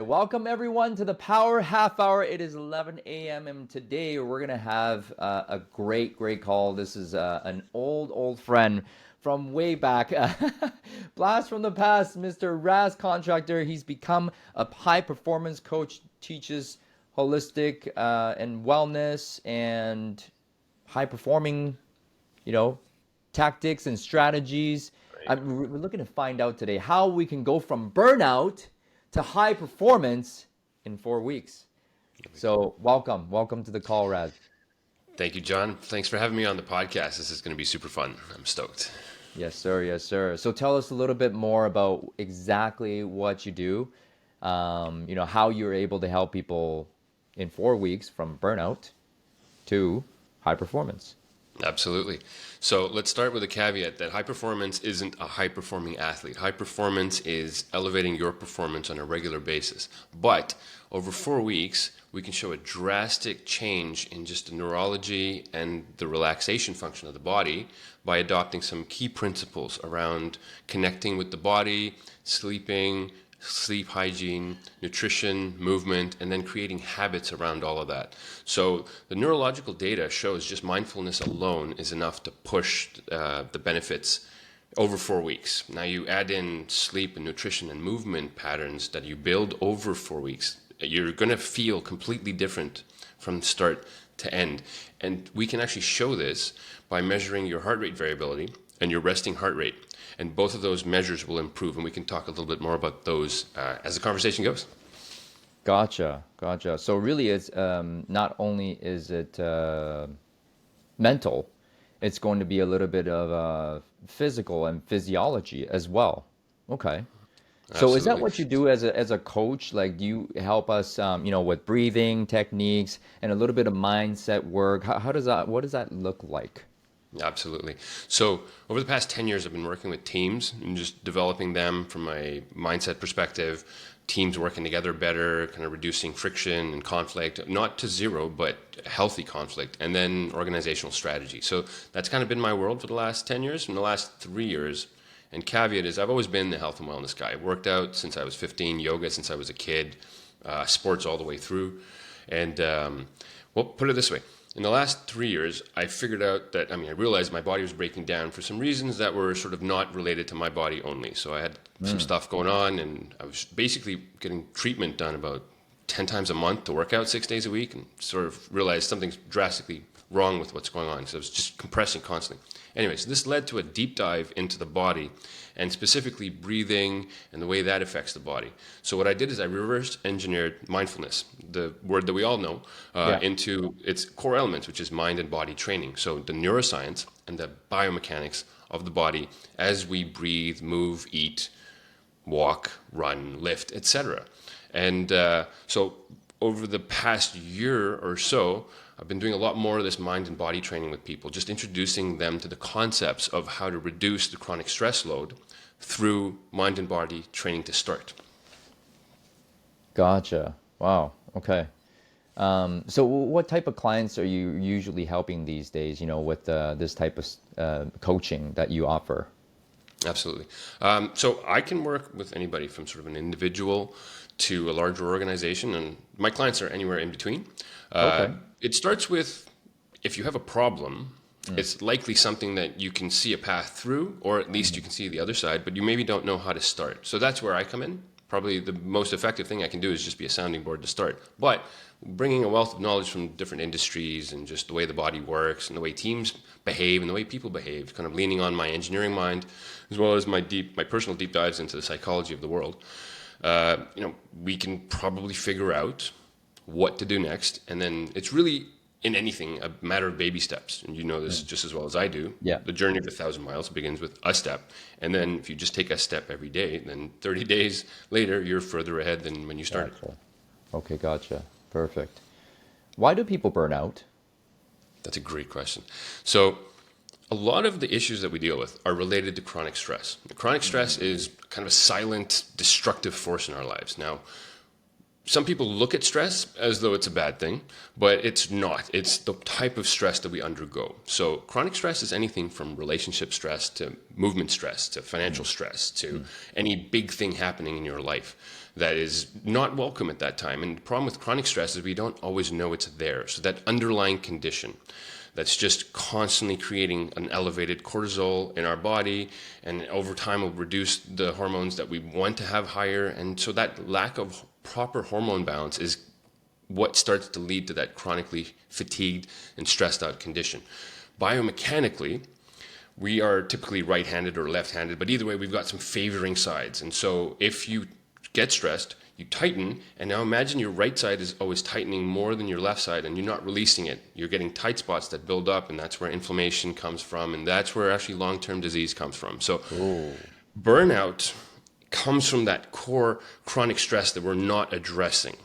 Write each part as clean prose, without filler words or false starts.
Welcome everyone to the Power Half Hour. It is 11 a.m. and today we're gonna have a great call. This is an old friend from way back, blast from the past, Mr. Ras Contractor. He's become a high performance coach, teaches holistic and wellness and high performing, you know, tactics and strategies. Right. We're looking to find out today how we can go from burnout to high performance in 4 weeks. So welcome to the call, Raz. Thank you, John. Thanks for having me on the podcast. This is going to be super fun. I'm stoked. Yes, sir. Yes, sir. So tell us a little bit more about exactly what you do. How you're able to help people in 4 weeks from burnout to high performance. Absolutely. So let's start with a caveat that high performance isn't a high performing athlete. High performance is elevating your performance on a regular basis. But over 4 weeks, we can show a drastic change in just the neurology and the relaxation function of the body by adopting some key principles around connecting with the body, sleep hygiene, nutrition, movement, and then creating habits around all of that. So the neurological data shows just mindfulness alone is enough to push the benefits over 4 weeks. Now you add in sleep and nutrition and movement patterns that you build over 4 weeks. You're going to feel completely different from start to end. And we can actually show this by measuring your heart rate variability and your resting heart rate. And both of those measures will improve, and we can talk a little bit more about those as the conversation goes. Gotcha. So really, it's not only is it mental, it's going to be a little bit of physical and physiology as well. Okay. So is that Absolutely. what you do as a coach? Like, do you help us, with breathing techniques and a little bit of mindset work? How does that, what does that look like? Absolutely. So over the past 10 years, I've been working with teams and just developing them from a mindset perspective, teams working together better, kind of reducing friction and conflict, not to zero, but healthy conflict, and then organizational strategy. So that's kind of been my world for the last 10 years. In the last 3 years, and caveat is I've always been the health and wellness guy. I've worked out since I was 15, yoga since I was a kid, sports all the way through. And well, put it this way. In the last 3 years, I figured out that, I realized my body was breaking down for some reasons that were sort of not related to my body only. So I had some stuff going on, and I was basically getting treatment done about 10 times a month to work out 6 days a week, and sort of realized something's drastically wrong with what's going on. So I was just compressing constantly. Anyways, this led to a deep dive into the body and specifically breathing and the way that affects the body. So what I did is I reverse engineered mindfulness, the word that we all know, Yeah. into its core elements, which is mind and body training. So the neuroscience and the biomechanics of the body as we breathe, move, eat, walk, run, lift, etc. And so over the past year or so, I've been doing a lot more of this mind and body training with people, just introducing them to the concepts of how to reduce the chronic stress load through mind and body training to start. Gotcha. Wow. Okay. So what type of clients are you usually helping these days, with this type of coaching that you offer? Absolutely. So I can work with anybody from sort of an individual to a larger organization, and my clients are anywhere in between. Okay. It starts with if you have a problem, it's likely something that you can see a path through, or at least you can see the other side, but you maybe don't know how to start. So that's where I come in. Probably the most effective thing I can do is just be a sounding board to start. But bringing a wealth of knowledge from different industries and just the way the body works and the way teams behave and the way people behave, kind of leaning on my engineering mind as well as my personal deep dives into the psychology of the world. We can probably figure out what to do next, and then it's really in anything a matter of baby steps, and you know this just as well as I do. Yeah. The journey of 1,000 miles begins with a step, and then if you just take a step every day, then 30 days later you're further ahead than when you started. Gotcha. Okay, gotcha. Perfect. Why do people burn out? That's a great question. So a lot of the issues that we deal with are related to chronic stress. Chronic stress is kind of a silent destructive force in our lives. Now, some people look at stress as though it's a bad thing, but it's not. It's the type of stress that we undergo. So chronic stress is anything from relationship stress to movement stress to financial stress to any big thing happening in your life that is not welcome at that time. And the problem with chronic stress is we don't always know it's there. So that underlying condition that's just constantly creating an elevated cortisol in our body, and over time will reduce the hormones that we want to have higher. And so that lack of proper hormone balance is what starts to lead to that chronically fatigued and stressed out condition. Biomechanically, we are typically right-handed or left-handed, but either way, we've got some favoring sides. And so if you get stressed, you tighten, and now imagine your right side is always tightening more than your left side, and you're not releasing it. You're getting tight spots that build up, and that's where inflammation comes from, and that's where actually long-term disease comes from. So burnout comes from that core chronic stress that we're not addressing.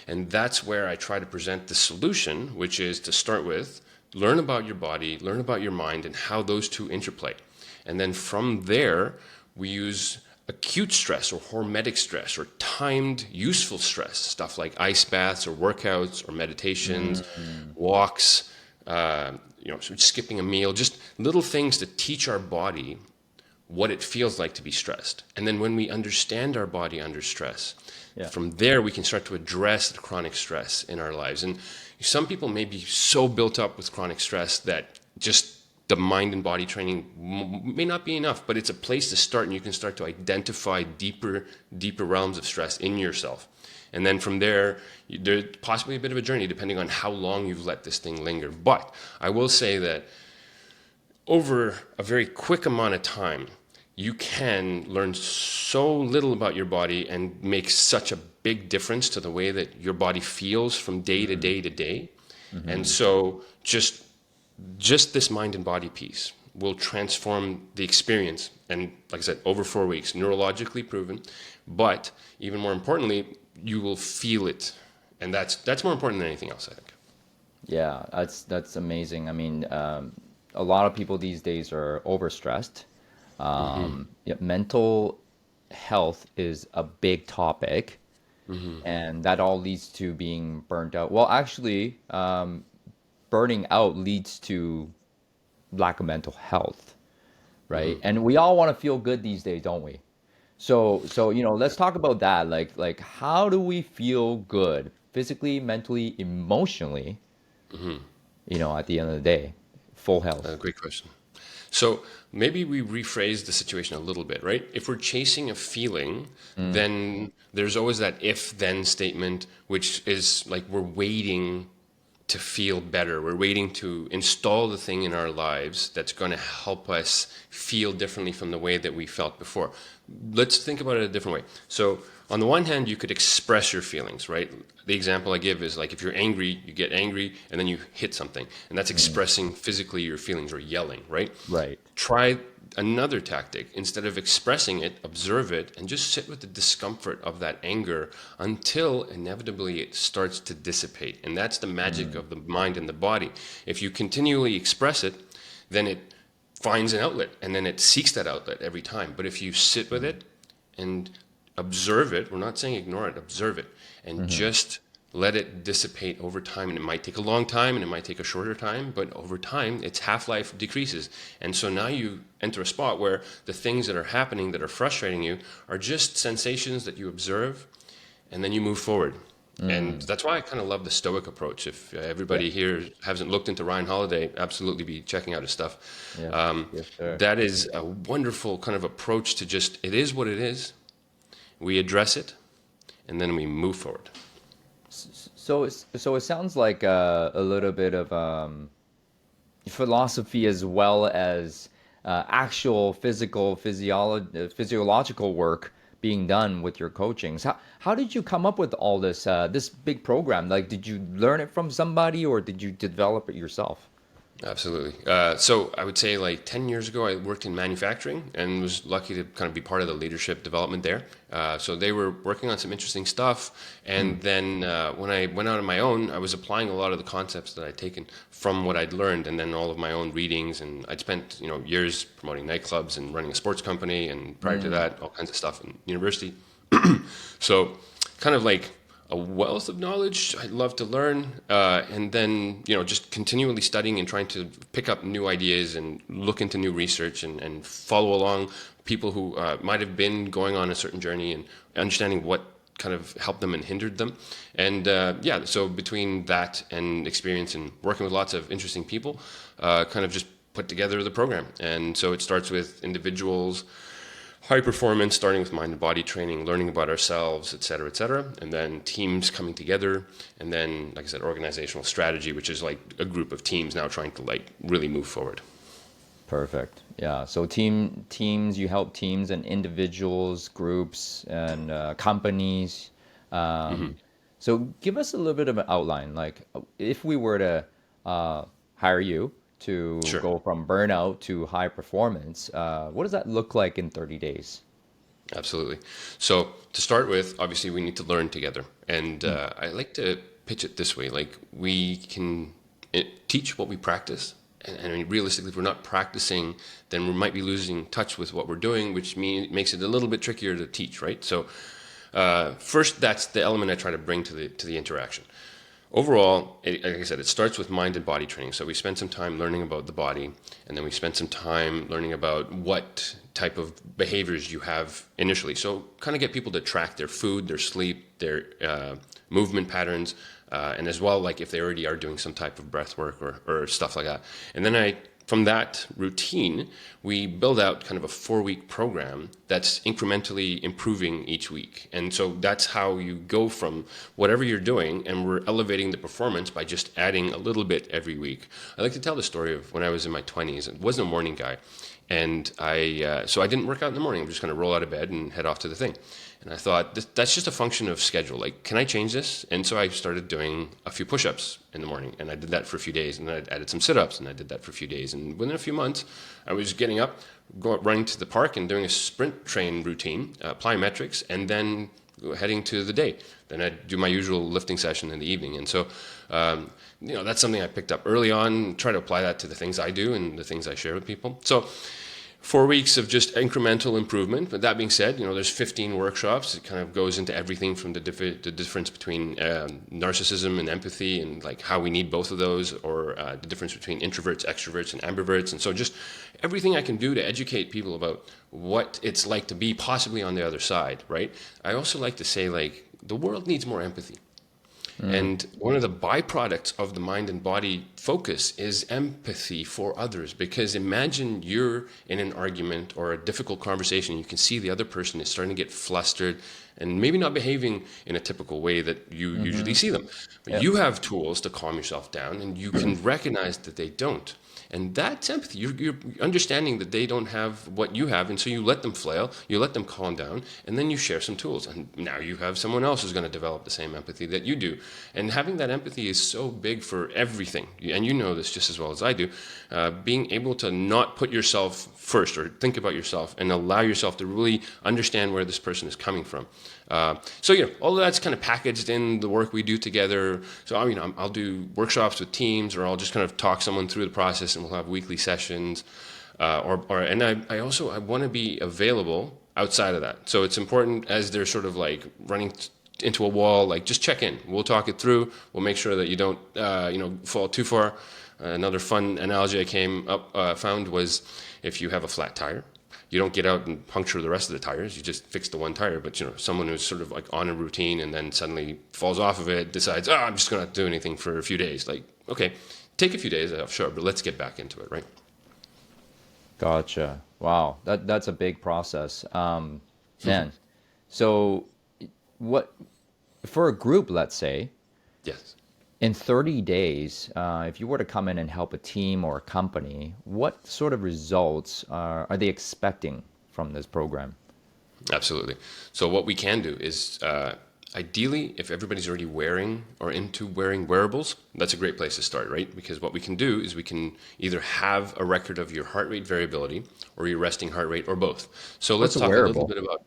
And that's where I try to present the solution, which is to start with, learn about your body, learn about your mind, and how those two interplay. And then from there, we use acute stress or hormetic stress or timed useful stress, stuff like ice baths or workouts or meditations, walks, skipping a meal, just little things to teach our body what it feels like to be stressed. And then when we understand our body under stress, from there we can start to address the chronic stress in our lives. And some people may be so built up with chronic stress that just the mind and body training may not be enough, but it's a place to start, and you can start to identify deeper realms of stress in yourself. And then from there, there's possibly a bit of a journey depending on how long you've let this thing linger. But I will say that over a very quick amount of time, you can learn so little about your body and make such a big difference to the way that your body feels from day to day to day. And so just this mind and body piece will transform the experience. And like I said, over 4 weeks, neurologically proven, but even more importantly, you will feel it. And that's more important than anything else, I think. Yeah, that's amazing. I mean, a lot of people these days are overstressed. Mental health is a big topic, and that all leads to being burnt out. Well, actually, burning out leads to lack of mental health, right? And we all want to feel good these days, don't we? So let's talk about that. Like how do we feel good physically, mentally, emotionally, at the end of the day, full health. Great question. So maybe we rephrase the situation a little bit, right? If we're chasing a feeling, then there's always that if-then statement, which is like we're waiting to feel better. We're waiting to install the thing in our lives that's going to help us feel differently from the way that we felt before. Let's think about it a different way. So on the one hand, you could express your feelings, right? The example I give is like if you're angry, you get angry and then you hit something. And that's expressing physically your feelings or yelling, right? Right. Try another tactic. Instead of expressing it, observe it and just sit with the discomfort of that anger until inevitably it starts to dissipate. And that's the magic of the mind and the body. If you continually express it, then it finds an outlet and then it seeks that outlet every time. But if you sit with it and observe it, we're not saying ignore it, observe it, and just let it dissipate over time. And it might take a long time and it might take a shorter time, but over time its half-life decreases. And so now you enter a spot where the things that are happening that are frustrating you are just sensations that you observe, and then you move forward. And that's why I kind of love the Stoic approach. If everybody here hasn't looked into Ryan Holiday, absolutely be checking out his stuff. Yes, sir. That is a wonderful kind of approach to just, it is what it is. We address it, and then we move forward. So it sounds like a little bit of philosophy as well as actual physiological work being done with your coachings. How did you come up with all this this big program? Like, did you learn it from somebody or did you develop it yourself? Absolutely. So I would say like 10 years ago, I worked in manufacturing and was lucky to kind of be part of the leadership development there. So they were working on some interesting stuff. And then when I went out on my own, I was applying a lot of the concepts that I'd taken from what I'd learned and then all of my own readings. And I'd spent, years promoting nightclubs and running a sports company. And prior to that, all kinds of stuff in university. So kind of like a wealth of knowledge. I'd love to learn, and then just continually studying and trying to pick up new ideas and look into new research and follow along people who might have been going on a certain journey and understanding what kind of helped them and hindered them. And so between that and experience and working with lots of interesting people, kind of just put together the program. And so it starts with individuals, high performance, starting with mind and body training, learning about ourselves, et cetera, and then teams coming together, and then, like I said, organizational strategy, which is like a group of teams now trying to like really move forward. Perfect. Yeah. So teams, you help teams and individuals, groups, and companies. Um, so give us a little bit of an outline. Like, if we were to hire you to Sure. go from burnout to high performance, what does that look like in 30 days? Absolutely. So to start with, obviously we need to learn together. And Mm. I like to pitch it this way. Like we can teach what we practice. And I mean, realistically, if we're not practicing, then we might be losing touch with what we're doing, which makes it a little bit trickier to teach, right? So first, that's the element I try to bring to the interaction. Overall, like I said, it starts with mind and body training. So we spend some time learning about the body, and then we spend some time learning about what type of behaviors you have initially. So kind of get people to track their food, their sleep, their movement patterns, and as well, like if they already are doing some type of breath work or stuff like that. And then from that routine, we build out kind of a 4-week program that's incrementally improving each week. And so that's how you go from whatever you're doing, and we're elevating the performance by just adding a little bit every week. I like to tell the story of when I was in my 20s. I wasn't a morning guy. And so I didn't work out in the morning. I'm just going to roll out of bed and head off to the thing. And I thought, that's just a function of schedule. Like, can I change this? And so I started doing a few push-ups in the morning, and I did that for a few days. And then I added some sit-ups, and I did that for a few days. And within a few months, I was getting up, running to the park, and doing a sprint train routine, plyometrics, and then heading to the day. Then I'd do my usual lifting session in the evening. And so, that's something I picked up early on, try to apply that to the things I do and the things I share with people. So 4 weeks of just incremental improvement. But that being said, there's 15 workshops. It kind of goes into everything from the difference between narcissism and empathy, and like how we need both of those, or the difference between introverts, extroverts, and ambiverts. And so just everything I can do to educate people about what it's like to be possibly on the other side, right? I also like to say, like, the world needs more empathy. And one of the byproducts of the mind and body focus is empathy for others. Because imagine you're in an argument or a difficult conversation, you can see the other person is starting to get flustered and maybe not behaving in a typical way that you usually Mm-hmm. see them. But Yep. you have tools to calm yourself down, and you can recognize that they don't. And that's empathy. You're understanding that they don't have what you have, and so you let them flail, you let them calm down, and then you share some tools. And now you have someone else who's going to develop the same empathy that you do. And having that empathy is so big for everything. And you know this just as well as I do. Being able to not put yourself first or think about yourself, and allow yourself to really understand where this person is coming from. All of that's kind of packaged in the work we do together. So I'll do workshops with teams, or I'll just kind of talk someone through the process, and we'll have weekly sessions. I also want to be available outside of that. So it's important, as they're sort of like running into a wall, like, just check in. We'll talk it through. We'll make sure that you don't fall too far. Another fun analogy I found was, if you have a flat tire, you don't get out and puncture the rest of the tires. You just fix the one tire. But someone who's sort of like on a routine and then suddenly falls off of it, decides, I'm just going to do anything for a few days. Like, okay, take a few days off, sure, but let's get back into it, right? Gotcha. Wow. That's a big process. Man. So what for a group, let's say, Yes. in 30 days, if you were to come in and help a team or a company, what sort of results are they expecting from this program? Absolutely. So what we can do is, ideally, if everybody's already wearing or into wearing wearables, that's a great place to start, right? Because what we can do is we can either have a record of your heart rate variability or your resting heart rate, or both. So What's let's a talk a little wearable? bit about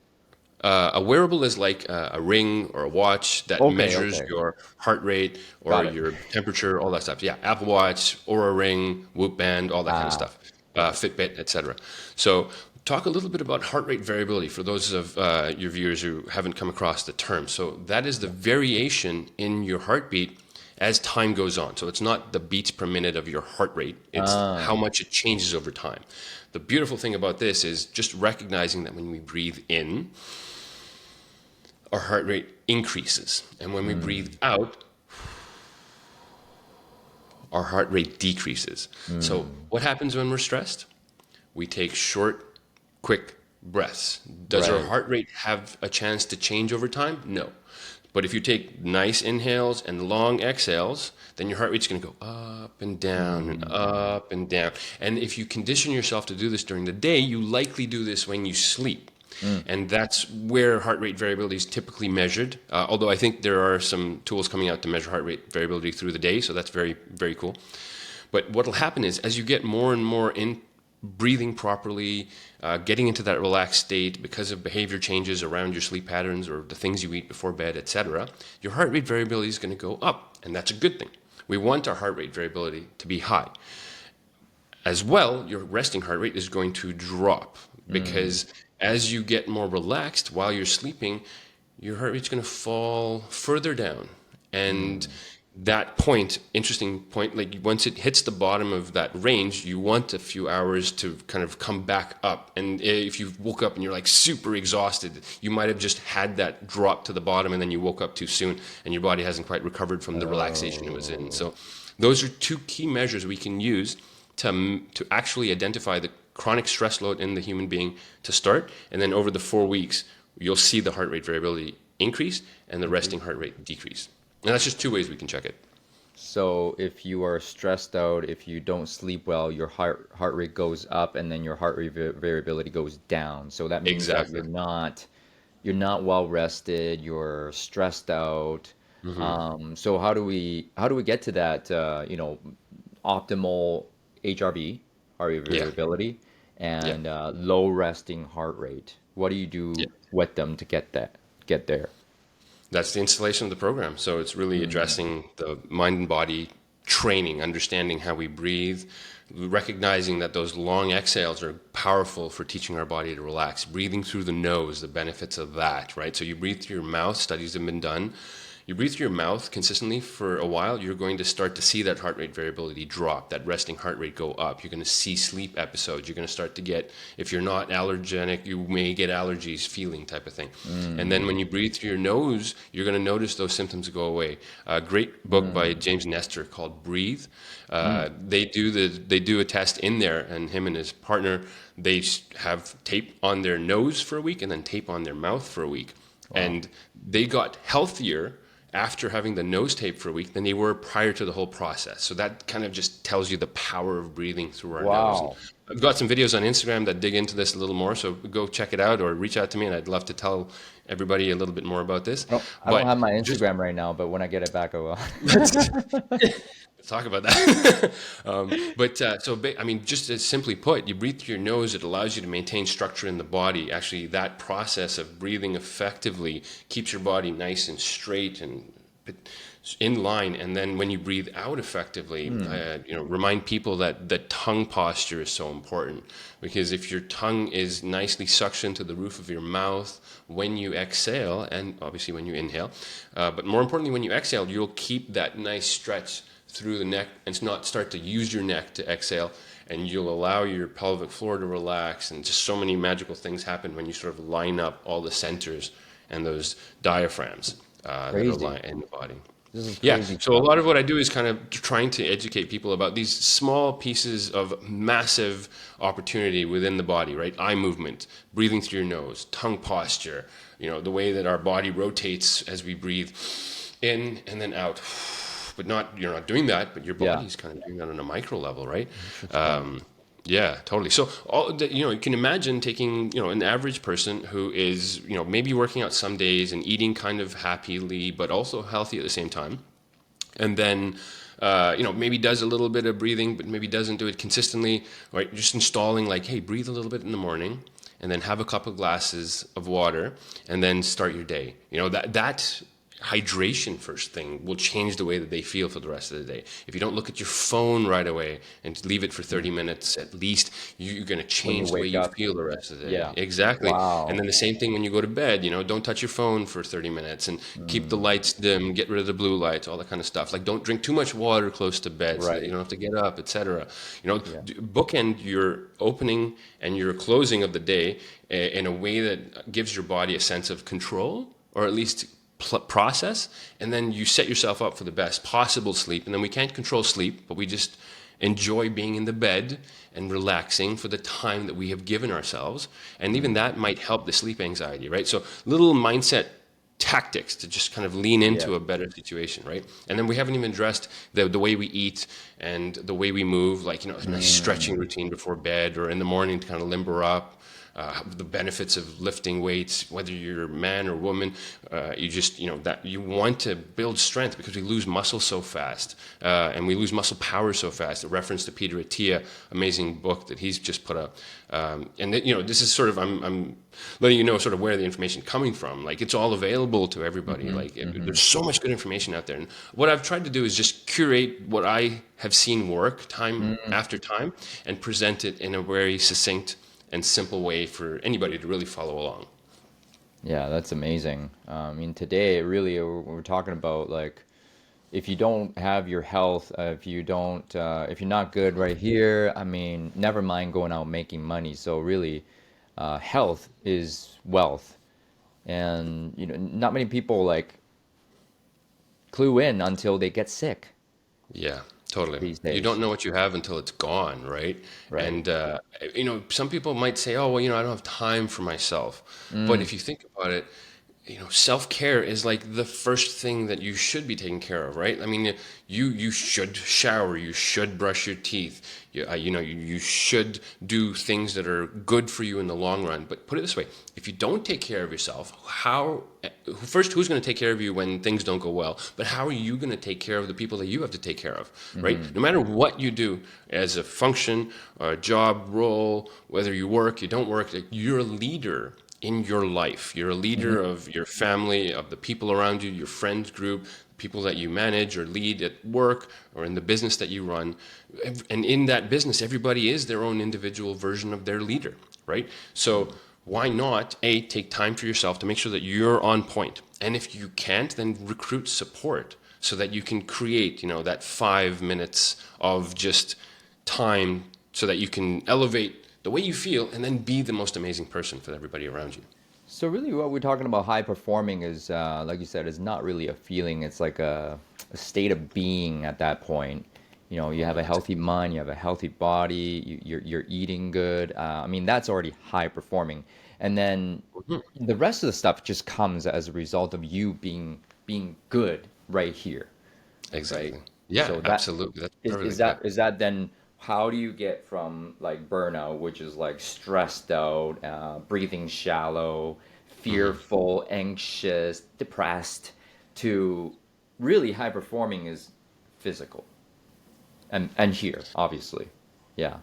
a wearable is like a ring or a watch that Okay, measures okay. your heart rate or Got it. your temperature, all that stuff. Yeah, Apple Watch, or a ring, Whoop Band, all that kind of Ah, stuff. Fitbit, etc. So talk a little bit about heart rate variability for those of your viewers who haven't come across the term. So that is the variation in your heartbeat as time goes on. So it's not the beats per minute of your heart rate, it's how ah, much it changes over time. The beautiful thing about this is just recognizing that when we breathe in, our heart rate increases. And when we breathe out, our heart rate decreases. So what happens when we're stressed? We take short, quick breaths. Does our Right. heart rate have a chance to change over time? No. But if you take nice inhales and long exhales, then your heart rate's going to go up and down and up and down. And if you condition yourself to do this during the day, you likely do this when you sleep. Mm. And that's where heart rate variability is typically measured. Although I think there are some tools coming out to measure heart rate variability through the day, so that's very, very cool. But what will happen is as you get more and more in breathing properly, getting into that relaxed state because of behavior changes around your sleep patterns or the things you eat before bed, etc., your heart rate variability is going to go up, and that's a good thing. We want our heart rate variability to be high. As well, your resting heart rate is going to drop Mm. because as you get more relaxed while you're sleeping, your heart rate's going to fall further down. And Mm. that point, interesting point, like once it hits the bottom of that range, you want a few hours to kind of come back up. And if you woke up and you're like super exhausted, you might have just had that drop to the bottom and then you woke up too soon and your body hasn't quite recovered from the relaxation it was in. Oh. So those are two key measures we can use to actually identify the chronic stress load in the human being to start. And then over the 4 weeks, you'll see the heart rate variability increase and the resting heart rate decrease. And that's just two ways we can check it. So if you are stressed out, if you don't sleep well, your heart rate goes up and then your heart rate variability goes down. So that means that Exactly. you're not well rested, you're stressed out. So how do we get to that optimal HRV, heart rate Yeah. variability, Yeah. and low resting heart rate? What do you Yeah. do with them to get there? That's the installation of the program. So it's really Mm. addressing the mind and body training, understanding how we breathe, recognizing that those long exhales are powerful for teaching our body to relax. Breathing through the nose, the benefits of that, right? So you breathe through your mouth, studies have been done. You breathe through your mouth consistently for a while, you're going to start to see that heart rate variability drop, that resting heart rate go up. You're going to see sleep episodes. You're going to start to get, if you're not allergenic, you may get allergies, feeling type of thing. And then when Mm. you breathe through your nose, you're going to notice those symptoms go away. A great book by Mm. James Nestor called Breathe. Mm. They do a test in there, and him and his partner have tape on their nose for a week and then tape on their mouth for a week, Wow. and they got healthier after having the nose tape for a week than they were prior to the whole process. So that kind of just tells you the power of breathing through our nose. And Wow. I've got some videos on Instagram that dig into this a little more, so go check it out or reach out to me, and I'd love to tell everybody a little bit more about this. I don't But have my just Instagram right now, but when I get it back, I will. let's talk about that. I mean, just as simply put, you breathe through your nose, it allows you to maintain structure in the body. Actually, that process of breathing effectively keeps your body nice and straight and in line. And then when you breathe out effectively, Hmm. remind people that the tongue posture is so important, because if your tongue is nicely suctioned to the roof of your mouth when you exhale, and obviously when you inhale, but more importantly when you exhale, you'll keep that nice stretch through the neck and not start to use your neck to exhale, and you'll allow your pelvic floor to relax, and just so many magical things happen when you sort of line up all the centers and those diaphragms that are Crazy. in the body. This is Yeah, crazy so a stuff. lot of what I do is kind of trying to educate people about these small pieces of massive opportunity within the body, right? Eye movement, breathing through your nose, tongue posture, the way that our body rotates as we breathe in and then out. But you're not doing that, but your Yeah. body's kind of doing that on a micro level, right? Interesting. Yeah, totally. So you can imagine taking, an average person who is, maybe working out some days and eating kind of happily, but also healthy at the same time. And then, maybe does a little bit of breathing, but maybe doesn't do it consistently, right? Just installing like, hey, breathe a little bit in the morning and then have a couple glasses of water and then start your day. That hydration first thing will change the way that they feel for the rest of the day. If you don't look at your phone right away and leave it for 30 minutes at least, you're going to When you change the way wake you up. feel the rest of the day. Yeah. Exactly. And Wow. then the same thing when you go to bed, don't touch your phone for 30 minutes and keep the Mm. lights dim, get rid of the blue lights, all that kind of stuff. Like don't drink too much water close to bed so that you Right. don't have to get up, etc. Yeah. Bookend your opening and your closing of the day in a way that gives your body a sense of control or at least process, and then you set yourself up for the best possible sleep. And then we can't control sleep, but we just enjoy being in the bed and relaxing for the time that we have given ourselves. And even that might help the sleep anxiety, right? So little mindset tactics to just kind of lean into a better situation, right? And then we haven't even addressed the way we eat and the way we move, like, a nice stretching routine before bed or in the morning to kind of limber up. The benefits of lifting weights, whether you're a man or woman, you just, that you want to build strength because we lose muscle so fast, and we lose muscle power so fast. A reference to Peter Attia, amazing book that he's just put up. And this is sort of, I'm letting you know sort of where the information coming from. Like, it's all available to everybody. There's so much good information out there. And what I've tried to do is just curate what I have seen work time after time and present it in a very succinct and simple way for anybody to really follow along. Yeah, that's amazing. I mean, today, really, we're talking about, like, if you don't have your health, if you're not good right here, I mean, never mind going out making money. So really, health is wealth. And, not many people, like, clue in until they get sick Yeah, totally. these You don't days. know what you have until it's gone, right? Right. And some people might say, "Oh, well, I don't have time for myself." But Mm, if you think about it, self-care is like the first thing that you should be taking care of, right? I mean, you should shower, you should brush your teeth, you should do things that are good for you in the long run. But put it this way, if you don't take care of yourself, who's going to take care of you when things don't go well? But how are you going to take care of the people that you have to take care of, right? mhm. No matter what you do as a function or a job role, whether you work, you don't work, like, you're a leader in your life. You're a leader Mhm. of your family, of the people around you, your friends group, people that you manage or lead at work or in the business that you run. And in that business, everybody is their own individual version of their leader, right? So why not, take time for yourself to make sure that you're on point. And if you can't, then recruit support so that you can create, that 5 minutes of just time so that you can elevate the way you feel and then be the most amazing person for everybody around you. So really, what we're talking about high performing is, like you said, is not really a feeling. It's like a state of being at that point. You have a That's healthy mind, you have a healthy body, you're eating good. I mean, that's already high performing. And then Mhm. the rest of the stuff just comes as a result of you being good right here, right? Exactly. Yeah, So that absolutely. That's is perfectly is put. that is that then how do you get from like burnout, which is like stressed out, breathing shallow, Hmm. fearful, anxious, depressed, to really high performing is physical and here, obviously. Yeah.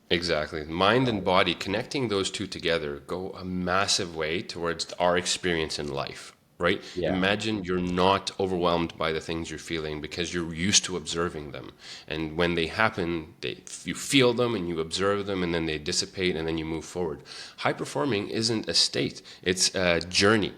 Exactly. Mind Got and it. body, connecting those two together go a massive way towards our experience in life, right? Yeah. Imagine you're not overwhelmed by the things you're feeling because you're used to observing them. And when they happen, you feel them and you observe them and then they dissipate and then you move forward. High performing isn't a state, it's a journey,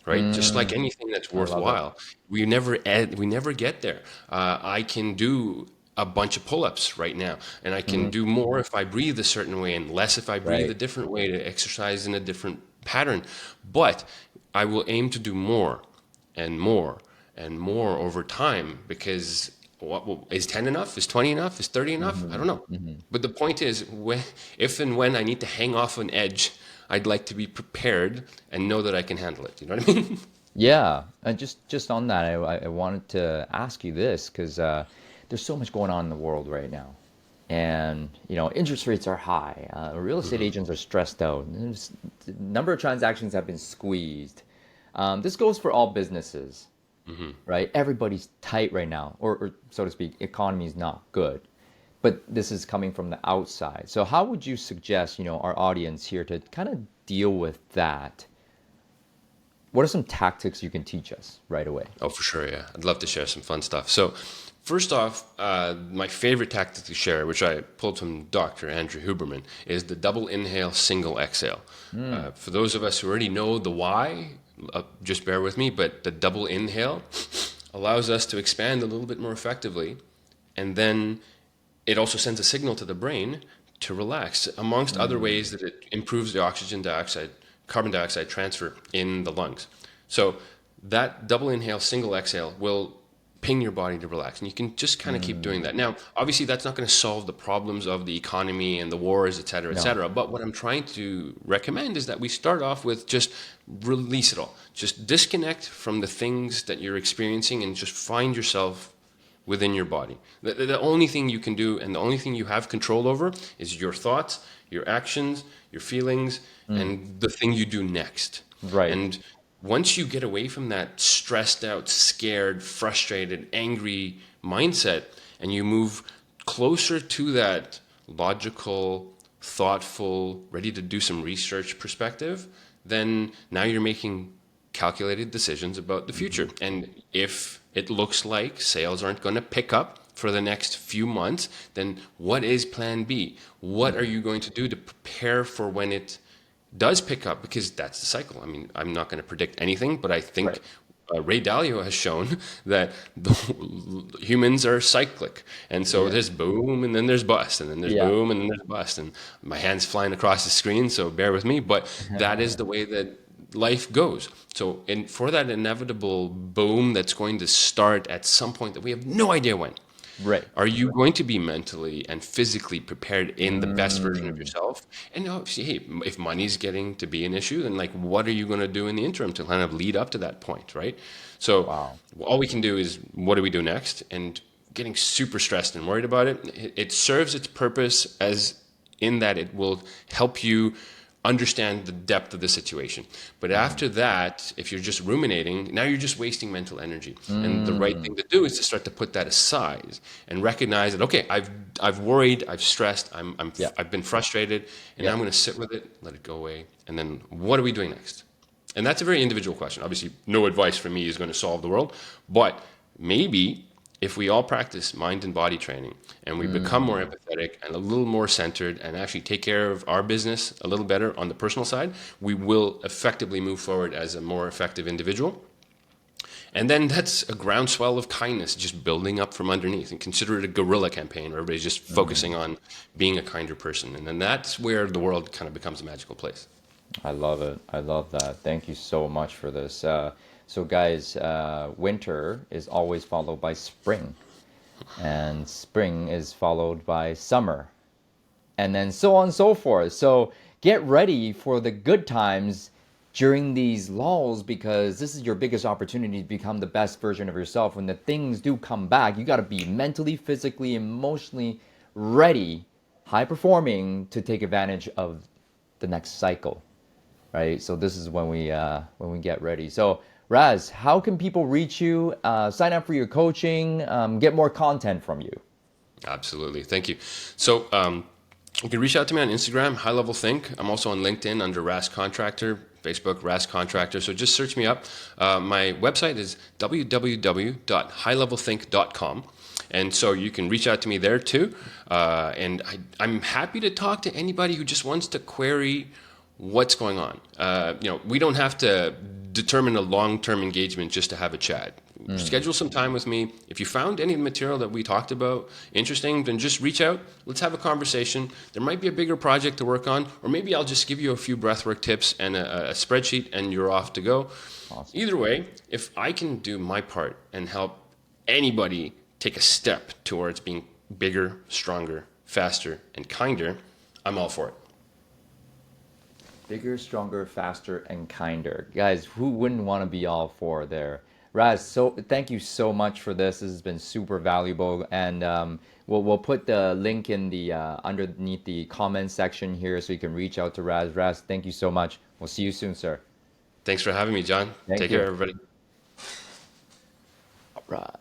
right? Just like Mm, anything that's I love it. worthwhile, we never get there. I can do a bunch of pull-ups right now, and I can Mhm. do more if I breathe a certain way, and less if I breathe a Right. different way, to exercise in a different pattern. But I will aim to do more and more and more over time because is 10 enough? Is 20 enough? Is 30 enough? I Hmm. don't know. Hmm. But the point is, if and when I need to hang off an edge, I'd like to be prepared and know that I can handle it. You know what I mean? Yeah, and just on that, I wanted to ask you this because there's so much going on in the world right now, and interest rates are high. Real estate Hmm. agents are stressed out. The number of transactions have been squeezed. This goes for all businesses, Hmm. right? Everybody's tight right now, or so to speak. Economy is not good, but this is coming from the outside. So how would you suggest, our audience here to kind of deal with that? What are some tactics you can teach us right away? Oh, for sure, yeah. I'd love to share some fun stuff. So, first off, my favorite tactic to share, which I pulled from Dr. Andrew Huberman, is the double inhale, single exhale. Mm, For those of us who already know the why, just bear with me, but the double inhale allows us to expand a little bit more effectively, and then it also sends a signal to the brain to relax, amongst other ways mm, that it improves the carbon dioxide transfer in the lungs. So that double inhale, single exhale will ping your body to relax. And you can just kind of keep doing that. Now, obviously, that's not going to solve the problems of the economy and the wars, et cetera, et No. cetera. But what I'm trying to recommend is that we start off with just release it all. Just disconnect from the things that you're experiencing and just find yourself within your body. The only thing you can do and the only thing you have control over is your thoughts, your actions, your feelings, and the thing you do next. Right. And once you get away from that stressed out, scared, frustrated, angry mindset and you move closer to that logical, thoughtful, ready to do some research perspective, then now you're making calculated decisions about the future. And if it looks like sales aren't going to pick up for the next few months, then what is plan B? What are you going to do to prepare for when it does pick up? Because that's the cycle. I mean, I'm not going to predict anything, but I think Right. Ray Dalio has shown that humans are cyclic. And so Yeah. there's boom and then there's bust and then there's Yeah. boom and then there's bust. And my hand's flying across the screen, so bear with me. But that is the way that life goes. So for that inevitable boom that's going to start at some point that we have no idea when, Right. are you going to be mentally and physically prepared in the best version of Mm. yourself? And obviously, hey, if money's getting to be an issue, then like, what are you going to do in the interim to kind of lead up to that point, right? So Wow. all we can do is, what do we do next? And getting super stressed and worried about it serves its purpose as in that it will help you understand the depth of the situation. But after that, if you're just ruminating, now you're just wasting mental energy. And the right Mm. thing to do is to start to put that aside and recognize that, okay, I've worried, I've stressed, Yeah. I've been frustrated, and now Yeah. I'm going to sit with it, let it go away, and then what are we doing next? And that's a very individual question. Obviously, no advice from me is going to solve the world, but maybe if we all practice mind and body training and we become more Mm. empathetic and a little more centered and actually take care of our business a little better on the personal side, we will effectively move forward as a more effective individual. And then that's a groundswell of kindness just building up from underneath. And consider it a guerrilla campaign where everybody's just focusing on being a kinder person. And then that's where the world kind of becomes a magical place. I love it. I love that. Thank you so much for this. So, guys, winter is always followed by spring, and spring is followed by summer, and then so on and so forth. So, get ready for the good times during these lulls because this is your biggest opportunity to become the best version of yourself. When the things do come back, you got to be mentally, physically, emotionally ready, high performing to take advantage of the next cycle, right? So this is when we get ready. So Raz, how can people reach you? Sign up for your coaching, get more content from you. Absolutely. Thank you. So you can reach out to me on Instagram, High Level Think. I'm also on LinkedIn under Ras Contractor, Facebook, Ras Contractor. So just search me up. My website is www.highlevelthink.com. And so you can reach out to me there too. I'm happy to talk to anybody who just wants to query what's going on. We don't have to determine a long-term engagement just to have a chat. Schedule some time with me. If you found any of the material that we talked about interesting, then just reach out. Let's have a conversation. There might be a bigger project to work on, or maybe I'll just give you a few breathwork tips and a spreadsheet, and you're off to go. Awesome. Either way, if I can do my part and help anybody take a step towards being bigger, stronger, faster, and kinder, I'm all for it. Bigger, stronger, faster, and kinder. Guys, who wouldn't want to be all four there? Raz, so thank you so much for this. This has been super valuable, and we'll put the link in the underneath the comment section here, so you can reach out to Raz. Raz, thank you so much. We'll see you soon, sir. Thanks for having me, John. Thank Take care, you. everybody. All right.